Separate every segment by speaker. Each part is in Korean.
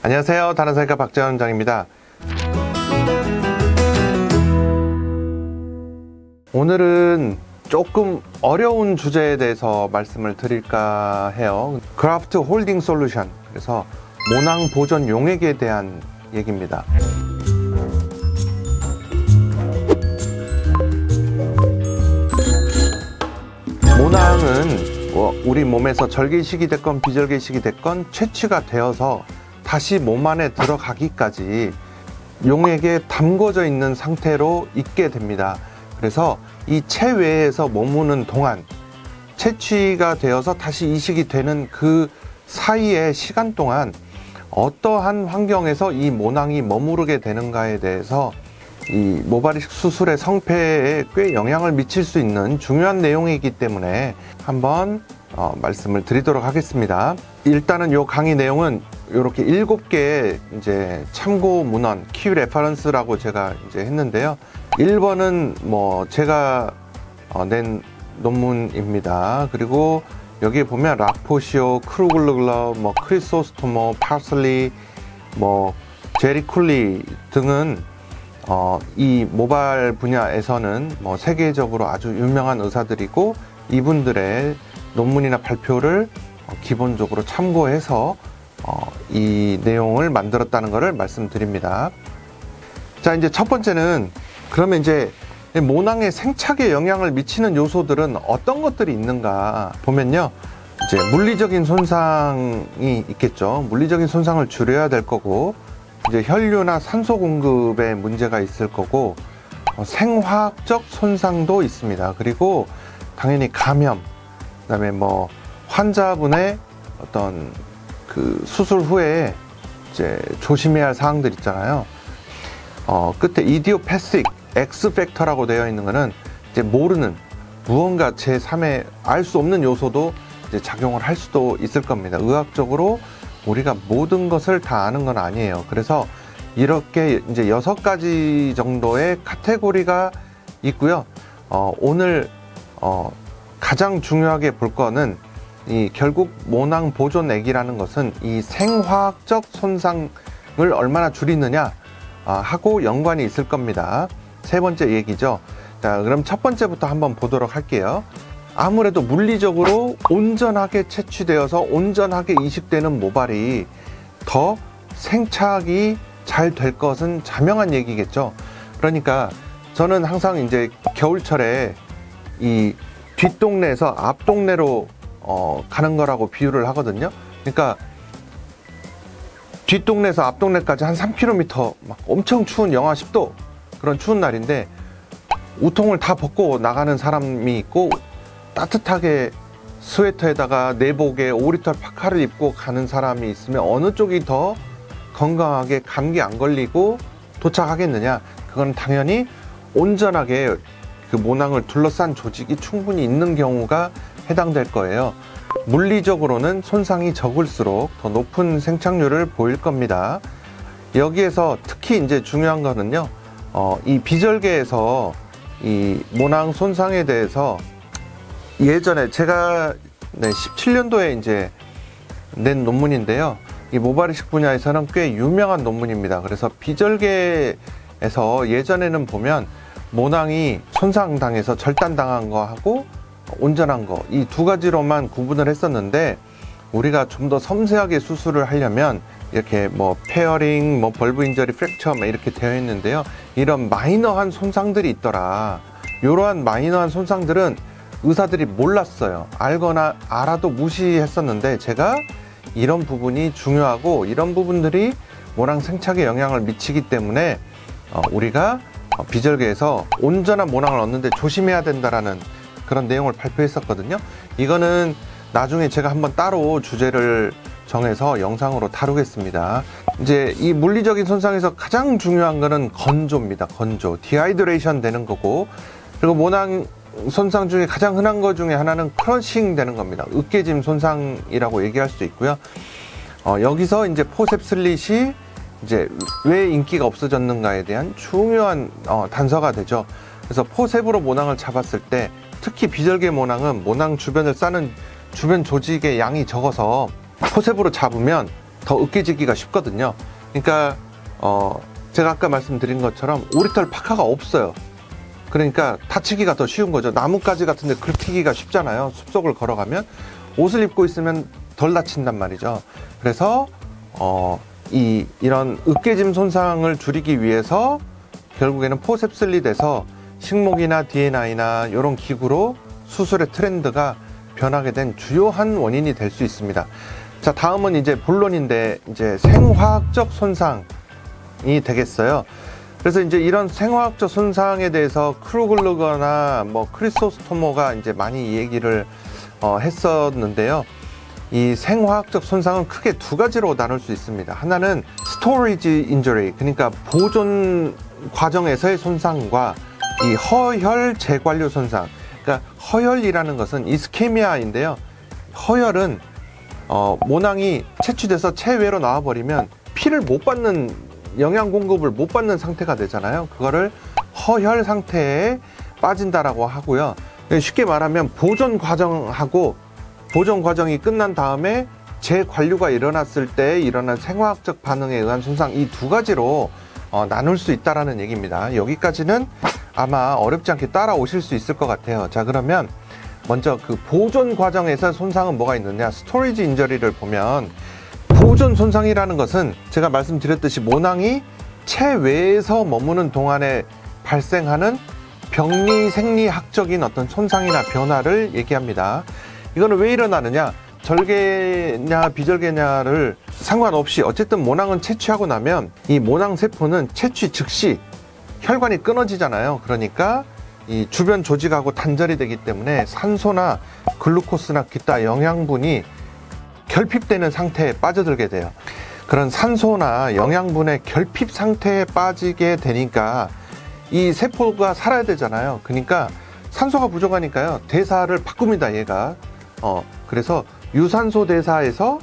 Speaker 1: 안녕하세요. 다나사이카 박재원 원장입니다. 오늘은 조금 어려운 주제에 대해서 말씀을 드릴까 해요. 그래프트 홀딩 솔루션, 그래서 모낭 보존 용액에 대한 얘기입니다. 모낭은 우리 몸에서 절개이식이 됐건 비절개이식이 됐건 채취가 되어서 다시 몸 안에 들어가기까지 용액에 담궈져 있는 상태로 있게 됩니다. 그래서 이 체외에서 머무는 동안 채취가 되어서 다시 이식이 되는 그 사이의 시간 동안 어떠한 환경에서 이 모낭이 머무르게 되는가에 대해서 이 모발이식 수술의 성패에 꽤 영향을 미칠 수 있는 중요한 내용이기 때문에 한번 말씀을 드리도록 하겠습니다. 일단은 이 강의 내용은 이렇게 7개의 이제 참고 문헌, 키 레퍼런스라고 제가 이제 했는데요. 1번은 뭐 제가 낸 논문입니다. 그리고 여기에 보면 락포시오, 크루글러, 뭐 크리소스토모, 파슬리, 뭐 제리 쿨리 등은 이 모발 분야에서는 뭐 세계적으로 아주 유명한 의사들이고, 이분들의 논문이나 발표를 기본적으로 참고해서 이 내용을 만들었다는 것을 말씀드립니다. 자, 이제 첫 번째는 그러면 이제 모낭의 생착에 영향을 미치는 요소들은 어떤 것들이 있는가 보면요, 이제 물리적인 손상이 있겠죠. 물리적인 손상을 줄여야 될 거고, 이제 혈류나 산소 공급에 문제가 있을 거고, 생화학적 손상도 있습니다. 그리고 당연히 감염, 그다음에 뭐 환자분의 어떤 그 수술 후에 이제 조심해야 할 사항들 있잖아요. 끝에 이디오패식 X팩터라고 되어 있는 거는 이제 모르는 무언가 제3의 알 수 없는 요소도 이제 작용을 할 수도 있을 겁니다. 의학적으로 우리가 모든 것을 다 아는 건 아니에요. 그래서 이렇게 이제 6가지 정도의 카테고리가 있고요. 오늘 가장 중요하게 볼 거는 이 결국 모낭 보존액이라는 것은 이 생화학적 손상을 얼마나 줄이느냐 하고 연관이 있을 겁니다. 세 번째 얘기죠. 자, 그럼 첫 번째부터 한번 보도록 할게요. 아무래도 물리적으로 온전하게 채취되어서 온전하게 이식되는 모발이 더 생착이 잘 될 것은 자명한 얘기겠죠. 그러니까 저는 항상 이제 겨울철에 이 뒷동네에서 앞동네로 가는 거라고 비유를 하거든요. 그러니까 뒷동네에서 앞동네까지 한 3km 막 엄청 추운 영하 10도 그런 추운 날인데 우통을 다 벗고 나가는 사람이 있고, 따뜻하게 스웨터에다가 내복에 오리털 파카를 입고 가는 사람이 있으면 어느 쪽이 더 건강하게 감기 안 걸리고 도착하겠느냐? 그건 당연히 온전하게 그 모낭을 둘러싼 조직이 충분히 있는 경우가 해당될 거예요. 물리적으로는 손상이 적을수록 더 높은 생착률을 보일 겁니다. 여기에서 특히 이제 중요한 거는요, 이 비절개에서 이 모낭 손상에 대해서 예전에 제가 17년도에 이제 낸 논문인데요. 이 모발이식 분야에서는 꽤 유명한 논문입니다. 그래서 비절개에서 예전에는 보면 모낭이 손상당해서 절단당한 거하고 온전한 거, 이 두 가지로만 구분을 했었는데, 우리가 좀 더 섬세하게 수술을 하려면 이렇게 뭐 페어링, 뭐 벌브 인저리 프랙처 이렇게 되어 있는데요. 이런 마이너한 손상들이 있더라. 이러한 마이너한 손상들은 의사들이 몰랐어요. 알거나 알아도 무시했었는데, 제가 이런 부분이 중요하고 이런 부분들이 모낭 생착에 영향을 미치기 때문에 우리가 비절개에서 온전한 모낭을 얻는데 조심해야 된다라는 그런 내용을 발표했었거든요. 이거는 나중에 제가 한번 따로 주제를 정해서 영상으로 다루겠습니다. 이제 이 물리적인 손상에서 가장 중요한 거는 건조입니다. 건조, 디하이드레이션 되는 거고, 그리고 모낭 손상 중에 가장 흔한 것 중에 하나는 크러싱 되는 겁니다. 으깨짐 손상이라고 얘기할 수 있고요. 여기서 이제 포셉 슬릿이 이제 왜 인기가 없어졌는가에 대한 중요한 단서가 되죠. 그래서 포셉으로 모낭을 잡았을 때, 특히 비절개 모낭은 모낭 주변을 싸는 주변 조직의 양이 적어서 포셉으로 잡으면 더 으깨지기가 쉽거든요. 그러니까 제가 아까 말씀드린 것처럼 오리털 파카가 없어요. 그러니까 다치기가 더 쉬운 거죠. 나뭇가지 같은 데 긁히기가 쉽잖아요. 숲속을 걸어가면. 옷을 입고 있으면 덜 다친단 말이죠. 그래서 이런 으깨짐 손상을 줄이기 위해서 결국에는 포셉슬리 돼서 식목이나 D&I나 이런 기구로 수술의 트렌드가 변하게 된 주요한 원인이 될 수 있습니다. 자, 다음은 이제 본론인데, 이제 생화학적 손상이 되겠어요. 그래서 이제 이런 생화학적 손상에 대해서 크루글러거나 뭐 크리소스토모가 이제 많이 얘기를 했었는데요. 이 생화학적 손상은 크게 두 가지로 나눌 수 있습니다. 하나는 스토리지 인저리, 그러니까 보존 과정에서의 손상과 이 허혈 재관류 손상. 그러니까 허혈이라는 것은 이스케미아인데요. 허혈은 모낭이 채취돼서 체외로 나와버리면 피를 못 받는, 영양 공급을 못 받는 상태가 되잖아요. 그거를 허혈 상태에 빠진다라고 하고요. 쉽게 말하면 보존 과정이 끝난 다음에 재관류가 일어났을 때 일어난 생화학적 반응에 의한 손상, 이 두 가지로 나눌 수 있다라는 얘기입니다. 여기까지는 아마 어렵지 않게 따라오실 수 있을 것 같아요. 자, 그러면 먼저 그 보존 과정에서 손상은 뭐가 있느냐, 스토리지 인저리를 보면, 보존 손상이라는 것은 제가 말씀드렸듯이 모낭이 체외에서 머무는 동안에 발생하는 병리 생리학적인 어떤 손상이나 변화를 얘기합니다. 이거는 왜 일어나느냐, 절개냐 비절개냐를 상관없이 어쨌든 모낭은 채취하고 나면 이 모낭 세포는 채취 즉시 혈관이 끊어지잖아요. 그러니까 이 주변 조직하고 단절이 되기 때문에 산소나 글루코스나 기타 영양분이 결핍되는 상태에 빠져들게 돼요. 그런 산소나 영양분의 결핍 상태에 빠지게 되니까 이 세포가 살아야 되잖아요. 그러니까 산소가 부족하니까요, 대사를 바꿉니다, 얘가. 그래서 유산소 대사에서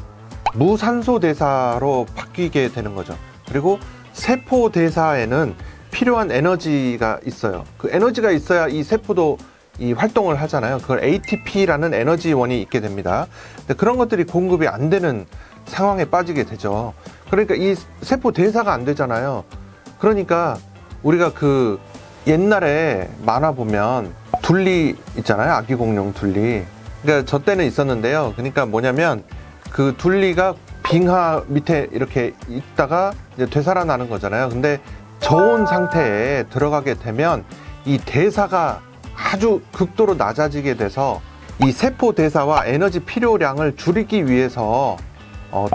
Speaker 1: 무산소 대사로 바뀌게 되는 거죠. 그리고 세포 대사에는 필요한 에너지가 있어요. 그 에너지가 있어야 이 세포도 이 활동을 하잖아요. 그걸 ATP라는 에너지원이 있게 됩니다. 근데 그런 것들이 공급이 안 되는 상황에 빠지게 되죠. 그러니까 이 세포 대사가 안 되잖아요. 그러니까 우리가 그 옛날에 만화 보면 둘리 있잖아요. 아기 공룡 둘리. 그러니까 저 때는 있었는데요. 그러니까 뭐냐면 그 둘리가 빙하 밑에 이렇게 있다가 이제 되살아나는 거잖아요. 근데 저온 상태에 들어가게 되면 이 대사가 아주 극도로 낮아지게 돼서 이 세포 대사와 에너지 필요량을 줄이기 위해서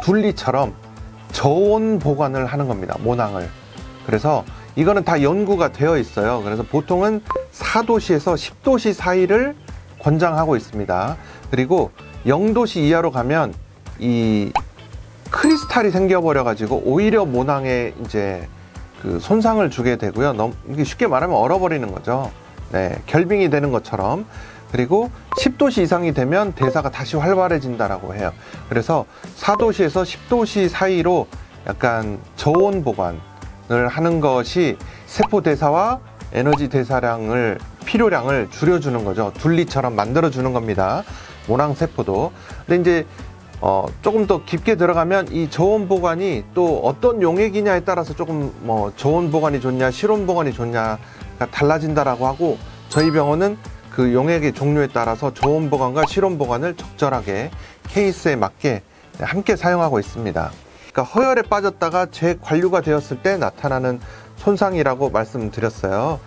Speaker 1: 둘리처럼 저온 보관을 하는 겁니다, 모낭을. 그래서 이거는 다 연구가 되어 있어요. 그래서 보통은 4도씨에서 10도씨 사이를 권장하고 있습니다. 그리고 0도씨 이하로 가면 이 크리스탈이 생겨버려 가지고 오히려 모낭에 이제 그 손상을 주게 되고요. 이게 쉽게 말하면 얼어버리는 거죠. 네, 결빙이 되는 것처럼. 그리고 10도씨 이상이 되면 대사가 다시 활발해진다라고 해요. 그래서 4도씨에서 10도씨 사이로 약간 저온 보관을 하는 것이 세포 대사와 에너지 대사량을, 필요량을 줄여주는 거죠. 둘리처럼 만들어주는 겁니다, 모낭 세포도. 근데 이제 조금 더 깊게 들어가면 이 저온 보관이 또 어떤 용액이냐에 따라서 조금 뭐 저온 보관이 좋냐 실온 보관이 좋냐가 달라진다라고 하고, 저희 병원은 그 용액의 종류에 따라서 저온 보관과 실온 보관을 적절하게 케이스에 맞게 함께 사용하고 있습니다. 그러니까 허혈에 빠졌다가 재관류가 되었을 때 나타나는 손상이라고 말씀드렸어요.